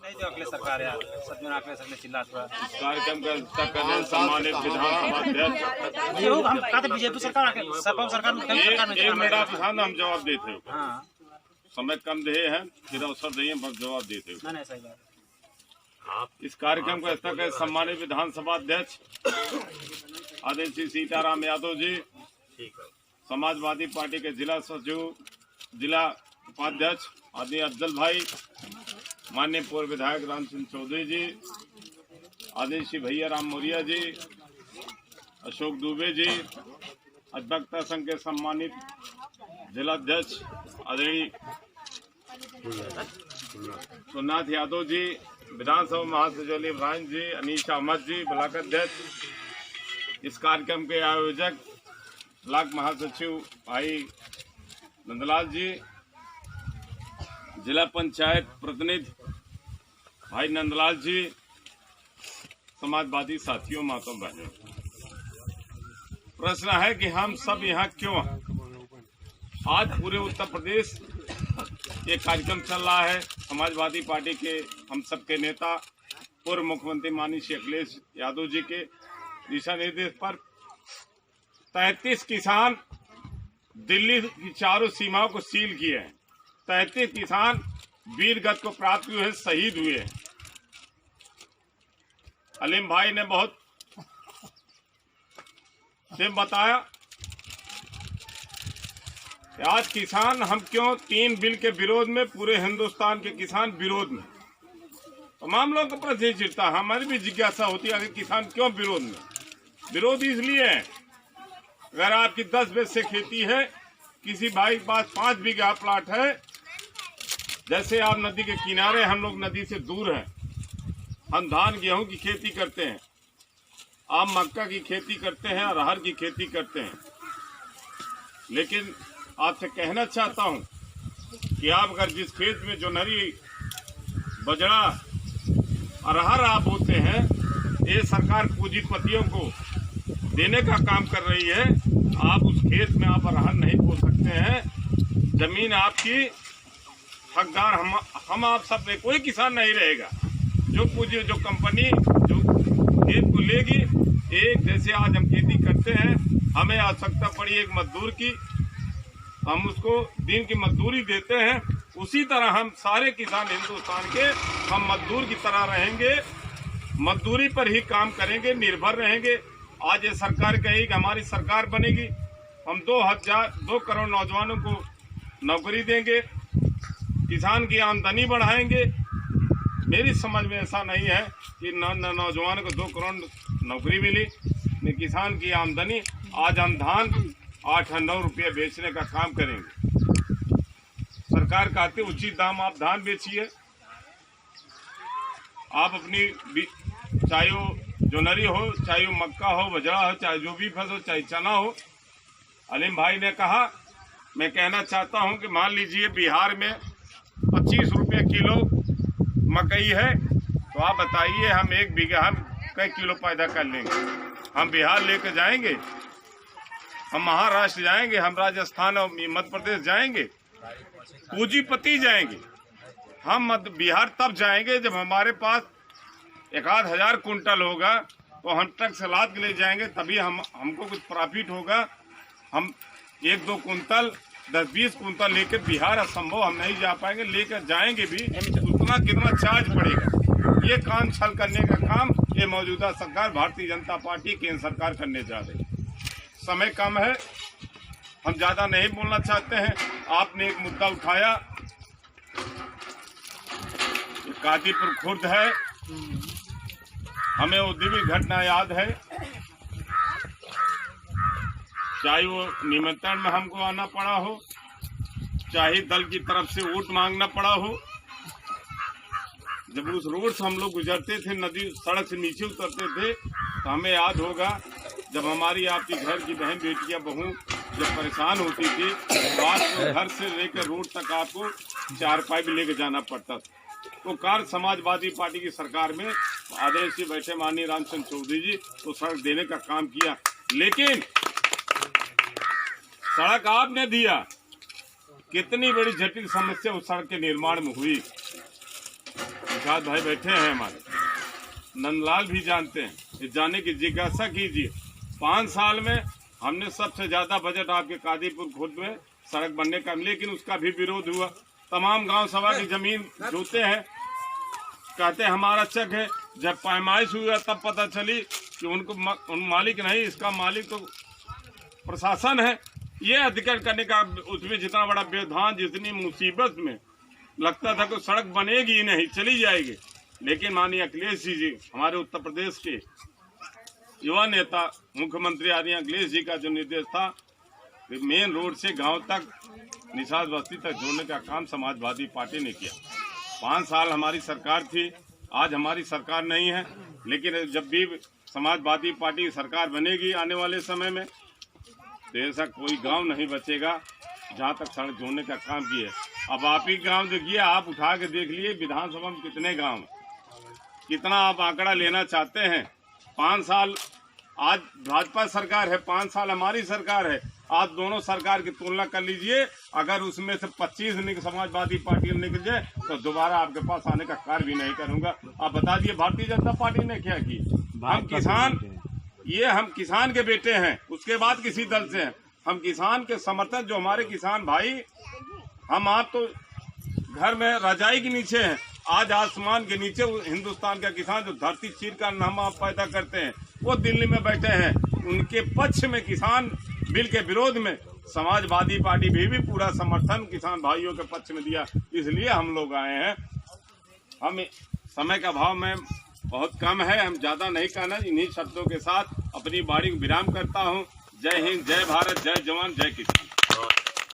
अखिलेश सरकार यार सच में अखिलेश सरकार चिल्ला थोड़ा कार्यक्रम का करें सम्मानित विधानसभा अध्यक्ष ये हो हम कहते बीजेपी सरकार सरकार एक मिनट आप विधान हम जवाब देते हो। हाँ समय कम दे हैं फिर अवसर दिए बस जवाब देते हो। नहीं सही बात। इस कार्यक्रम का स्थल है सम्मानित विधानसभा अध्यक्ष आदरणीय श्री सीताराम यादव जी, समाजवादी पार्टी के जिला सचिव जिला उपाध्यक्ष आदरणीय अफजल भाई, माननीय पूर्व विधायक राम सिंह चौधरी जी, आदरणीय श्री भैया राम मौर्य जी, अशोक दुबे जी, अधिवक्ता संघ के सम्मानित जिलाध्यक्ष आदरणीय सोमनाथ यादव जी, विधानसभा महासचिव इब्राहिम जी, अनीश अहमद जी, ब्लॉक अध्यक्ष, इस कार्यक्रम के आयोजक ब्लॉक महासचिव भाई नंदलाल जी, जिला पंचायत प्रतिनिधि भाई नंदलाल जी, समाजवादी साथियों माता बहनों, प्रश्न है कि हम सब यहाँ क्यों हैं? आज पूरे उत्तर प्रदेश ये कार्यक्रम चल रहा है। समाजवादी पार्टी के हम सबके नेता पूर्व मुख्यमंत्री माननीय श्री अखिलेश यादव जी के दिशा निर्देश पर 33 किसान दिल्ली की चारों सीमाओं को सील किए हैं। 33 किसान वीर गति को प्राप्त हुए हैं, शहीद हुए हैं। अलीम भाई ने बहुत से बताया कि आज किसान हम क्यों 3 बिल के विरोध में, पूरे हिंदुस्तान के किसान विरोध में, तमाम लोगों को प्रश्न चिढ़ता, हमारी भी जिज्ञासा होती है कि किसान क्यों विरोध में। विरोध इसलिए है, अगर आपकी 10 बीघे से खेती है, किसी भाई के पास 5 बीघा प्लाट है, जैसे आप नदी के किनारे, हम लोग नदी से दूर हैं, हम धान गेहूं की खेती करते हैं, आप मक्का की खेती करते हैं, अरहर की खेती करते हैं। लेकिन आपसे कहना चाहता हूं कि आप अगर जिस खेत में जो नरी बजरा अरहर आप बोते हैं, ये सरकार पूंजीपतियों को देने का काम कर रही है। आप उस खेत में आप अरहर नहीं बो सकते हैं, जमीन आपकी हकदार हम आप सब में कोई किसान नहीं रहेगा। जो कंपनी जो खेत को लेगी, एक जैसे आज हम खेती करते हैं, हमें आवश्यकता पड़ी एक मजदूर की, हम उसको दिन की मजदूरी देते हैं, उसी तरह हम सारे किसान हिंदुस्तान के हम मजदूर की तरह रहेंगे, मजदूरी पर ही काम करेंगे, निर्भर रहेंगे। आज ये सरकार कही कि हमारी सरकार बनेगी, हम 2 करोड़ नौजवानों को नौकरी देंगे, किसान की आमदनी बढ़ाएंगे। मेरी समझ में ऐसा नहीं है कि नौजवानों को 2 करोड़ नौकरी मिली, न किसान की आमदनी। आज हम धान 8-9 रुपये बेचने का काम करेंगे। सरकार कहती है उचित दाम आप धान बेचिए, आप अपनी चाहे वो जोनरी हो, चाहे वो मक्का हो, बजरा हो, चाहे जो भी फसल हो, चाहे चना हो। अलीम भाई ने कहा, मैं कहना चाहता हूं कि मान लीजिए बिहार में 25 रुपये किलो मकई है, तो आप बताइए हम 1 बीघा हम कई किलो पैदा कर लेंगे? हम बिहार लेकर जाएंगे, हम महाराष्ट्र जाएंगे, हम राजस्थान और मध्य प्रदेश जाएंगे, पूंजीपति जाएंगे। हम बिहार तब जाएंगे जब हमारे पास 1,000 कुंटल होगा, तो हम ट्रक से लाद के ले जाएंगे, तभी हमको कुछ प्रॉफिट होगा। हम 1-2 कुंटल 10-20 कुंटल लेकर बिहार असंभव हम नहीं जा पाएंगे, लेकर जाएंगे भी उतना कितना चार्ज पड़ेगा। ये काम छल करने का काम ये मौजूदा सरकार भारतीय जनता पार्टी केंद्र सरकार करने जा रही है। समय कम है, हम ज्यादा नहीं बोलना चाहते हैं। आपने एक मुद्दा उठाया, काजीपुर खुर्द है, हमें औद्योगिक घटना याद है, चाहे वो निमंत्रण में हमको आना पड़ा हो, चाहे दल की तरफ से वोट मांगना पड़ा हो। जब उस रोड से हम लोग गुजरते थे, नदी सड़क से नीचे उतरते थे, तो हमें याद होगा जब हमारी आपकी घर की बहन बेटियां बहू जब परेशान होती थी, तो आपको घर से लेकर रोड तक आपको 4 पाइप लेकर जाना पड़ता था। तो कार्य समाजवादी पार्टी की सरकार में आदेश से बैठे माननीय राम सिंह चौधरी जी तो सड़क देने का काम किया, लेकिन सड़क आपने दिया, कितनी बड़ी जटिल समस्या उस सड़क के निर्माण में हुई। विकास भाई बैठे हैं हमारे, नंदलाल भी जानते हैं, ये जाने की जिज्ञासा कीजिए। 5 साल में हमने सबसे ज्यादा बजट आपके कादीपुर खुर्द में सड़क बनने का, लेकिन उसका भी विरोध हुआ। तमाम गांव सभा की जमीन जोते हैं, कहते हैं हमारा चक है। जब पैमाइश हुआ तब पता चली कि उनको मालिक नहीं, इसका मालिक तो प्रशासन है। ये अधिकार करने का, उसमें जितना बड़ा व्यवधान, जितनी मुसीबत में लगता था कि सड़क बनेगी ही नहीं, चली जाएगी, लेकिन माननीय अखिलेश जी हमारे उत्तर प्रदेश के युवा नेता मुख्यमंत्री आदि अखिलेश जी का जो निर्देश था, मेन रोड से गांव तक, निषाद बस्ती तक जोड़ने का काम समाजवादी पार्टी ने किया। 5 साल हमारी सरकार थी, आज हमारी सरकार नहीं है, लेकिन जब भी समाजवादी पार्टी की सरकार बनेगी आने वाले समय में, तो ऐसा कोई गांव नहीं बचेगा जहां तक सड़क जोड़ने का काम किया। अब आप ही गांव जो किया, आप उठा के देख लिए विधानसभा में कितने गांव, कितना आप आंकड़ा लेना चाहते हैं। 5 साल आज भाजपा सरकार है, 5 साल हमारी सरकार है। आप दोनों सरकार की तुलना कर लीजिए, अगर उसमें से 25 समाजवादी पार्टी निकल जाए तो दोबारा आपके पास आने का कार्य भी नहीं करूंगा। आप बता दिए भारतीय जनता पार्टी ने क्या की। हम किसान, ये हम किसान के बेटे हैं, उसके बाद किसी दल से हैं। हम किसान के समर्थन, जो हमारे किसान भाई, हम आप तो घर में रजाई के नीचे हैं, आज आसमान के नीचे हिंदुस्तान का किसान जो धरती चीर कर नमक पैदा करते हैं, वो दिल्ली में बैठे हैं। उनके पक्ष में, किसान बिल के विरोध में समाजवादी पार्टी भी पूरा समर्थन किसान भाइयों के पक्ष में दिया। इसलिए हम लोग आए हैं। हम समय का भाव में बहुत कम है, हम ज्यादा नहीं कहना, इन्हीं शब्दों के साथ अपनी वाणी को विराम करता हूँ। जय हिंद, जय भारत, जय जवान, जय किसान।